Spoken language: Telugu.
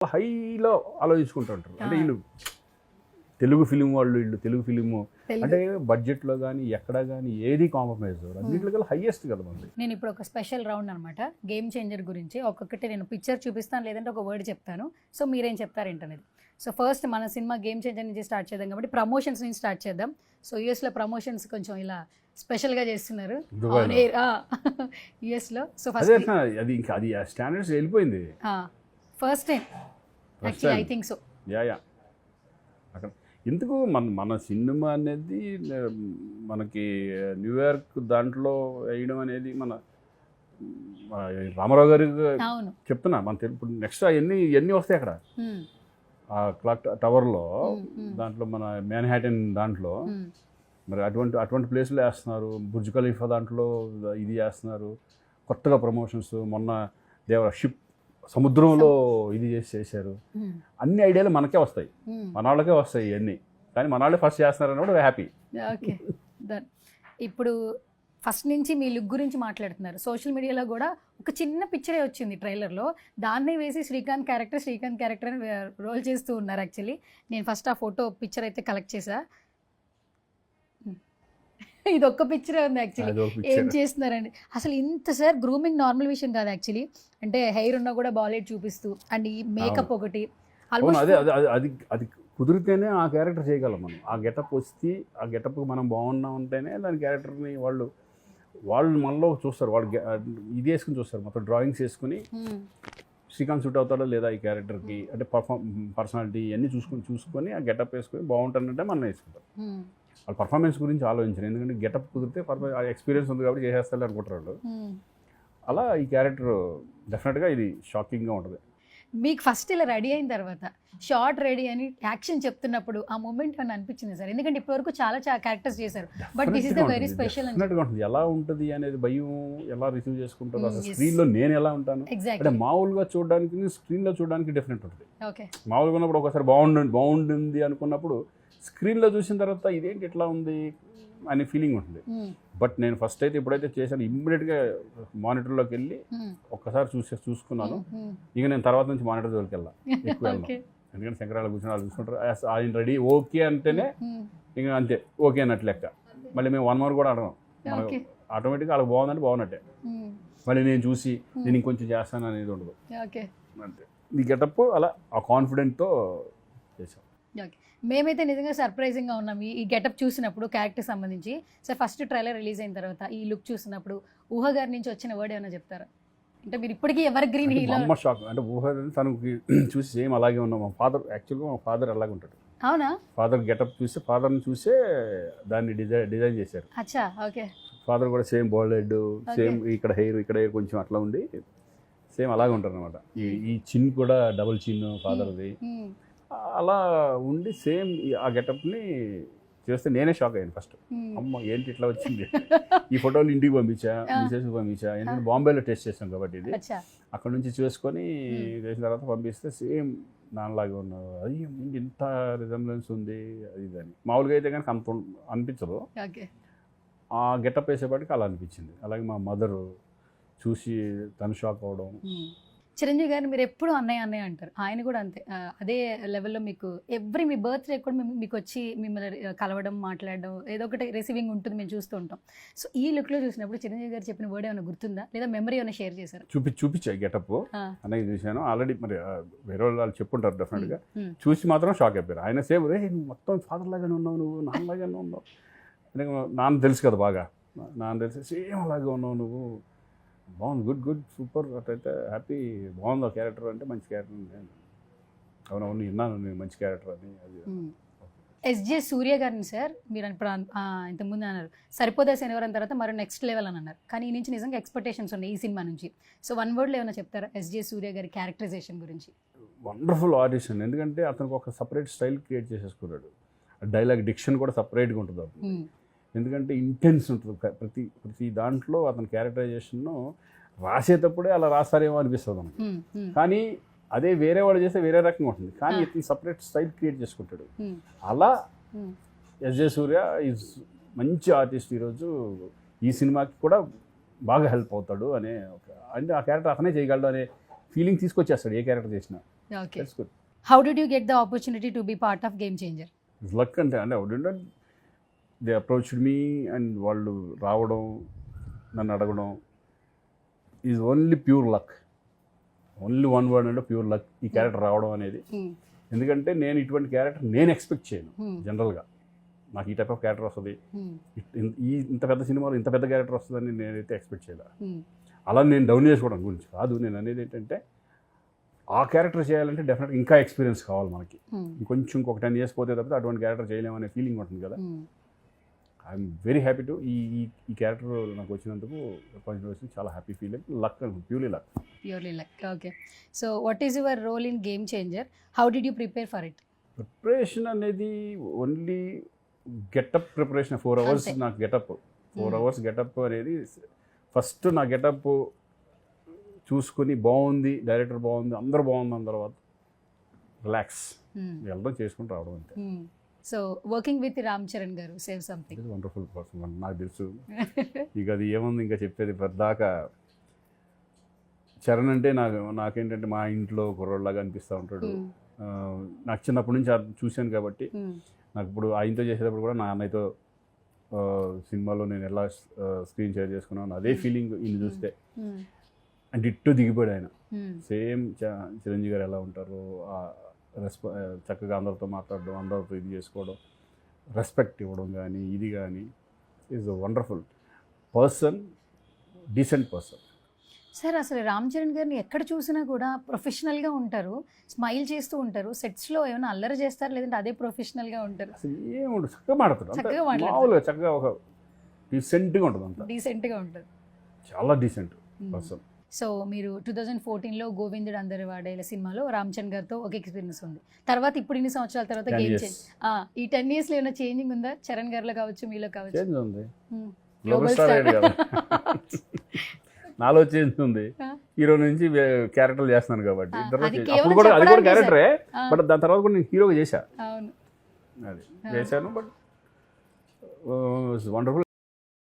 హైలో ఆలోచించుకుంటూ ఉంటారు. అంటే వీళ్ళు తెలుగు ఫిలిం వాళ్ళు, వీళ్ళు తెలుగు ఫిలిము అంటే బడ్జెట్లో కానీ ఎక్కడ కానీ ఏది కాంప్రమైజ్ అన్నింటికల్లా హైయెస్ట్ కదా మనది. నేను ఇప్పుడు ఒక స్పెషల్ రౌండ్ అనమాట, గేమ్ చేంజర్ గురించి. ఒక్కొక్కటి నేను పిక్చర్ చూపిస్తాను, లేదంటే ఒక వర్డ్ చెప్తాను. సో మీరేం చెప్తారు ఏంటనేది. సో ఫస్ట్ మన సినిమా గేమ్ చేంజర్ నుంచి స్టార్ట్ చేద్దాం కాబట్టి ప్రమోషన్స్ నుంచి స్టార్ట్ చేద్దాం. సో యూఎస్లో ప్రమోషన్స్ కొంచెం ఇలా స్పెషల్గా చేస్తున్నారు యూఎస్లో. సో ఫస్ట్ అది ఇంకా అది స్టాండర్డ్స్ వెళ్ళిపోయింది. First time actually I think so. Yeah అక్కడ ఎందుకు మన సినిమా అనేది మనకి న్యూయార్క్ దాంట్లో వేయడం అనేది మన రామారావు గారి చెప్తున్నా మన ఇప్పుడు నెక్స్ట్ ఎన్ని వస్తాయి అక్కడ ఆ క్లాక్ టవర్లో, దాంట్లో మన మ్యాన్హాటన్ దాంట్లో మరి అటువంటి ప్లేస్లో వేస్తున్నారు. బుర్జ్ ఖలీఫా దాంట్లో ఇది చేస్తున్నారు, కొత్తగా ప్రమోషన్స్. మొన్న షిప్ సముద్రంలో ఇది చేశారు. అన్ని ఐడియాలు మనకే వస్తాయి, మన వాళ్ళకే వస్తాయి ఇవన్నీ. కానీ మన వాళ్ళే ఫస్ట్ చేస్తున్నారని కూడా హ్యాపీ. ఓకే ఇప్పుడు ఫస్ట్ నుంచి మీ లుక్ గురించి మాట్లాడుతున్నారు. సోషల్ మీడియాలో కూడా ఒక చిన్న పిక్చరే వచ్చింది ట్రైలర్లో, దాన్నే వేసి శ్రీకాంత్ క్యారెక్టర్ అని రోల్ చేస్తూ ఉన్నారు. యాక్చువల్లీ నేను ఫస్ట్ ఆ ఫోటో పిక్చర్ అయితే కలెక్ట్ చేశా. ఇది ఒక్క పిక్చరే ఉంది యాక్చువల్లీ. ఏం చేస్తున్నారండి అసలు ఇంత సార్? గ్రూమింగ్ నార్మల్ విషయం కాదు యాక్చువల్లీ. అంటే హెయిర్ ఉన్నా కూడా బాలెట్ చూపిస్తూ, అండ్ ఈ మేకప్ ఒకటి అది కుదిరితేనే ఆ క్యారెక్టర్ చేయగలం మనం. ఆ గెటప్ వస్తే ఆ గెటప్కి మనం బాగున్నాం ఉంటేనే దాని క్యారెక్టర్ని వాళ్ళు మనలో చూస్తారు. వాళ్ళు ఇది వేసుకుని చూస్తారు, మొత్తం డ్రాయింగ్స్ వేసుకుని శ్రీకాంత్ సూట్ అవుతాడో లేదా ఈ క్యారెక్టర్కి, అంటే పర్సనాలిటీ ఇవన్నీ చూసుకొని ఆ గెటప్ వేసుకొని బాగుంటానంటే మనం వేసుకుంటాం. వాళ్ళ పర్ఫార్మెన్స్ గురించి ఆలోచించారు, ఎందుకంటే గెటప్ కుదిరితే ఎక్స్పీరియన్స్ ఉంది కాబట్టి చేసేస్తారు అనుకుంటారు వాళ్ళు. అలా ఈ క్యారెక్టర్ డెఫినెట్గా ఇది షాకింగ్గా ఉంటుంది. మీకు ఫస్ట్ ఇలా రెడీ అయిన తర్వాత షార్ట్ రెడీ అని యాక్షన్ చెప్తున్నప్పుడు ఆ మూమెంట్ అని అనిపించింది సార్? ఎందుకంటే ఇప్పటివరకు చాలా క్యారెక్టర్స్ చేశారు, but this is the very special. ఉంటుంది ఎలా ఉంటుంది అనేది భయం, ఎలా రిసీవ్ చేసుకుంటారు, అసలు స్క్రీన్లో నేను ఎలా ఉంటాను అంటే మామూలుగా చూడడానికి స్క్రీన్లో చూడడానికి డిఫరెంట్ ఉంటుంది. మామూలుగా ఉన్నప్పుడు ఒకసారి బాగుంటుంది అనుకున్నప్పుడు స్క్రీన్లో చూసిన తర్వాత ఇదేంటి ఇట్లా ఉంది అనే ఫీలింగ్ ఉంటుంది. బట్ నేను ఫస్ట్ అయితే ఎప్పుడైతే చేశాను ఇమ్మీడియట్గా మానిటర్లోకి వెళ్ళి ఒక్కసారి చూసుకున్నాను. ఇక నేను తర్వాత నుంచి మానిటర్ జోలికి వెళ్ళా, ఎక్కువ వెళ్ళాను. ఎందుకంటే శంకరాలు కూర్చొని వాళ్ళు చూసుకుంటారు, ఆయన రెడీ ఓకే అంటేనే ఇక అంతే ఓకే అన్నట్టు లెక్క. మళ్ళీ మేము 1 hour కూడా అడగం, ఆటోమేటిక్గా వాళ్ళకి బాగుందంటే బాగున్నట్టే. మళ్ళీ నేను చూసి నేను ఇంకొంచెం చేస్తాను అనేది ఉండదు. అంతే ఈ గెటప్ అలా ఆ కాన్ఫిడెంట్తో చేశాం. మేమైతే నిజంగా సర్ప్రైజింగ్గా ఉన్నాం ఈ గెటప్ చూసినప్పుడు, క్యారెక్టర్ సంబంధించి. సార్ ఫస్ట్ ట్రైలర్ రిలీజ్ అయిన తర్వాత ఈ లుక్ చూసినప్పుడు ఊహ గారి నుంచి వచ్చిన వర్డ్ ఏమైనా చెప్తారా? అంటే మీరు ఇప్పటికీ ఎవర్ గ్రీన్ హీరో. షాక్ అంటే ఊహ తనకి చూసి సేమ్ అలాగే ఉన్నాం. మా ఫాదర్ యాక్చువల్గా మా ఫాదర్ అలాగే ఉంటాడు. అవునా? ఫాదర్ గెటప్ చూసి ఫాదర్ని చూసే దాన్ని డిజైన్ చేశారు. అచ్చా, ఓకే. ఫాదర్ కూడా సేమ్ బాల్డ్, సేమ్ ఇక్కడ హెయిర్ కొంచెం అట్లా ఉండి సేమ్ అలాగే ఉంటారు అనమాట. ఈ చిన్ కూడా డబుల్ చిన్ ఫాదర్ది అలా ఉండి సేమ్ ఆ గెటప్ని చేస్తే నేనే షాక్ అయ్యాను ఫస్ట్. అమ్మ ఏంటి ఇట్లా వచ్చింది. ఈ ఫోటోలు ఇంటికి పంపించా, ఎందుకంటే బాంబేలో టెస్ట్ చేసాం కాబట్టి ఇది అక్కడ నుంచి చేసుకొని చేసిన తర్వాత పంపిస్తే సేమ్ నాన్నలాగే ఉన్నారు. అది ఇంత రిజంబ్లెన్స్ ఉంది అది అని. మామూలుగా అయితే కానీ అంత అనిపించదు, ఆ గెటప్ వేసేపాటికి అలా అనిపించింది. అలాగే మా మదరు చూసి తను షాక్ అవడం. చిరంజీవి గారిని మీరు ఎప్పుడు అన్నయ్య అంటారు, ఆయన కూడా అంతే. అదే లెవెల్లో మీకు మీ బర్త్డే కూడా మీకు వచ్చి మిమ్మల్ని కలవడం, మాట్లాడడం, ఏదో ఒకటి రిసీవింగ్ ఉంటుంది, మేము చూస్తూ ఉంటాం. సో ఈ లుక్లో చూసినప్పుడు చిరంజీవి గారు చెప్పిన వర్డ్ ఏమైనా గుర్తుందా, లేదా మెమరీ ఏమైనా షేర్ చేశారు? చూపించా గెటప్ అన్నయ్య చూశాను ఆల్రెడీ. మరి వేరే వాళ్ళు చెప్పుంటారు డెఫినెట్గా. చూసి మాత్రం షాక్ అయిపోయారు. ఆయన సేమ్ నువ్వు మొత్తం ఫాదర్ లాగానే ఉన్నావు, నువ్వు నాన్నలాగానే ఉన్నావు. నాన్న తెలుసు కదా బాగా, నాన్న తెలిసి సేమ్ అలాగే ఉన్నావు నువ్వు, బాగుంది, గుడ్ సూపర్. అట్లయితే హ్యాపీ, బాగుంది ఆ క్యారెక్టర్ అంటే మంచి క్యారెక్టర్. అవునవును విన్నాను నేను మంచి క్యారెక్టర్ అని. అది ఎస్జే సూర్య గారిని సార్ మీరు ఇప్పుడు ఇంతకుముందు అన్నారు సరిపోదా శనివారం తర్వాత మరో నెక్స్ట్ లెవెల్ అని అన్నారు, కానీ ఈ నుంచి నిజంగా ఎక్స్పెక్టేషన్స్ ఉన్నాయి ఈ సినిమా నుంచి. సో 1 wordలో ఏమైనా చెప్తారా ఎస్జే సూర్య గారి క్యారెక్టరైజేషన్ గురించి? వండర్ఫుల్ ఆడిషన్, ఎందుకంటే అతనికి ఒక సపరేట్ స్టైల్ క్రియేట్ చేసేసుకున్నాడు. డైలాగ్ డిక్షన్ కూడా సపరేట్గా ఉంటుంది అతను, ఎందుకంటే ఇంటెన్స్ ఉంటుంది ప్రతి దాంట్లో. అతని క్యారెక్టరైజేషన్ రాసేటప్పుడే అలా రాస్తారేమో అనిపిస్తుంది మనకి, కానీ అదే వేరే వాళ్ళు చేస్తే వేరే రకంగా ఉంటుంది. కానీ ఇతను సపరేట్ స్టైల్ క్రియేట్ చేసుకుంటాడు. అలా ఎస్జే సూర్య ఈజ్ మంచి ఆర్టిస్ట్. ఈరోజు ఈ సినిమాకి కూడా బాగా హెల్ప్ అవుతాడు అనే అంటే ఆ క్యారెక్టర్ అతనే చేయగలడు అనే ఫీలింగ్ తీసుకొచ్చేస్తాడు ఏ క్యారెక్టర్ చేసినా. Okay. That's good. How did you get the opportunity to be part of game changer? Luck అంటే దే అప్రోచ్డ్ మీ అండ్ వాళ్ళు రావడం, నన్ను అడగడం is only pure luck. Only one word అంటే ప్యూర్ లక్. ఈ క్యారెక్టర్ రావడం అనేది, ఎందుకంటే నేను ఇటువంటి క్యారెక్టర్ నేను ఎక్స్పెక్ట్ చేయను జనరల్గా. నాకు ఈ టైప్ ఆఫ్ క్యారెక్టర్ వస్తుంది, ఇంత పెద్ద సినిమాలో ఇంత పెద్ద క్యారెక్టర్ వస్తుందని నేనైతే ఎక్స్పెక్ట్ చేయలేదు. అలా నేను డౌన్ చేసుకోవడం గురించి కాదు, నేను అనేది ఏంటంటే ఆ క్యారెక్టర్ చేయాలంటే డెఫినెట్గా ఇంకా ఎక్స్పీరియన్స్ కావాలి మనకి. ఇంకొక 10 years పోతే తప్పితే అటువంటి క్యారెక్టర్ చేయలేమనే ఫీలింగ్ ఉంటుంది కదా. ఐఎమ్ వెరీ హ్యాపీ టు ఈ క్యారెక్టర్ నాకు వచ్చినందుకు చాలా happy feeling. Luck, purely luck. Purely luck. Okay. So what is your role in Game Changer? How did you prepare for it? Preparation అనేది ఓన్లీ గెటప్ ప్రిపరేషన్. 4 hours నాకు గెటప్. 4 hours గెటప్ అనేది ఫస్ట్ నా గెటప్ చూసుకొని బాగుంది, డైరెక్టర్ బాగుంది, అందరూ బాగుంది అన్న తర్వాత రిలాక్స్ వెళ్ళడం చేసుకుని రావడం అంతే. So working with Ram Charan గారు, సేవ్ సంథింగ్. వండర్ఫుల్ పర్సన్, నాకు తెలుసు. ఇక అది ఏముంది ఇంకా చెప్పేది పద్దాకా. చరణ్ అంటే నాకేంటంటే మా ఇంట్లో కుర్రోళ్ళలాగా అనిపిస్తూ ఉంటాడు. నాకు చిన్నప్పటి నుంచి చూశాను కాబట్టి నాకు ఇప్పుడు ఆయనతో చేసేటప్పుడు కూడా నా అన్నయ్యతో సినిమాలో నేను ఎలా స్క్రీన్ షేర్ చేసుకున్నాను అదే ఫీలింగ్ ఈయన చూస్తే. అండ్ ఇట్టు దిగిపోయాడు ఆయన. సేమ్ చిరంజీవి గారు ఎలా ఉంటారో చక్కగా అందరితో మాట్లాడడం, అందరితో ఇది చేసుకోవడం, రెస్పెక్ట్ ఇవ్వడం కానీ ఇది కానీ is a wonderful person, decent person. Sir అసలు రామ్ చరణ్ గారిని ఎక్కడ చూసినా కూడా ప్రొఫెషనల్గా ఉంటారు, స్మైల్ చేస్తూ ఉంటారు. సెట్స్లో ఏమైనా అల్లరి చేస్తారు, లేదంటే అదే ప్రొఫెషనల్గా ఉంటారు? అసలు ఏముంటుంది, చక్కగా మాట్లాడతారు, మామూలుగా చక్కగా ఒక డీసెంట్గా ఉంటుంది, అంతా డీసెంట్గా ఉంటుంది, చాలా డీసెంట్ పర్సన్. సో మీరు 2014లో గోవిందుడు అందరి వాడేల సినిమాలో రామ్ చరణ్ గారితో ఒక ఎక్స్పీరియన్స్ ఉంది. తర్వాత ఇప్పుడు ఇన్ని సంవత్సరాల తర్వాత గేమ్ చేంజ్, ఈ 10 yearsలో ఏమైనా చేంజింగ్ ఉందా చరణ్ గారిలో కావచ్చు, మీలో కావచ్చు? చేంజ్ ఉంది, గ్లోబల్ స్టార్ అయ్యాడు కదా. నాలో చేంజ్ ఉంది. హీరో నుంచి క్యారెక్టర్లు చేస్తున్నాను కాబట్టి. అప్పుడు కూడా అది కూడా క్యారెక్టరే, బట్ దాని తర్వాత కూడా నేను హీరోగా చేశాను. అది చేశాను, బట్ వండర్ఫుల్.